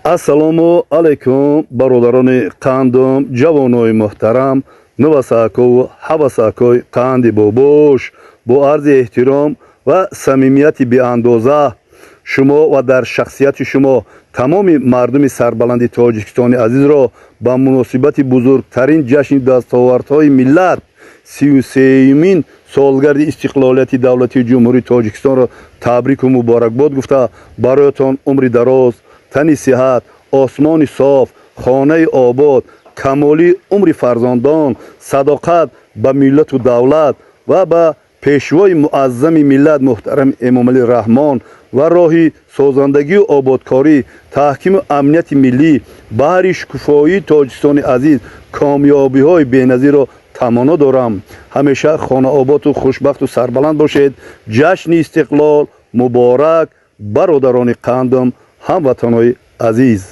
ассалому алайкум бародарони қандум, ҷавонои муҳтарам, навасаков ҳавасакои қанди бобош, бо арзи эҳтиром ва самимияти беандоза шумо ва дар шахсияти шумо тамоми мардуми сарбаланди тоҷикистони азизро ба муносибати бузургтарин ҷашни дастовардҳои миллат 33-юмин солгарди истиқлолияти давлати ҷумҳурии Тоҷикистонро табрику муборакбод гуфта, бароятон умри дароз, тани сиҳат, осмони соф, хонаи обод, камоли умри фарзандон, садоқат ба миллату давлат ва ба пешвои муаззами миллат муҳтарам Эмомалӣ Раҳмон ва роҳи созандагию ободкорӣ, таҳкиму амнияти миллӣ, баҳри шукуфоии Тоҷикистони азиз комёбиҳои беназирро тамоно дорам. ҳамеша хонаободу хушбахту сарбаланд бошед. ҷашни истиқлол муборак, бародарони қандум, ҳамватанои азиз.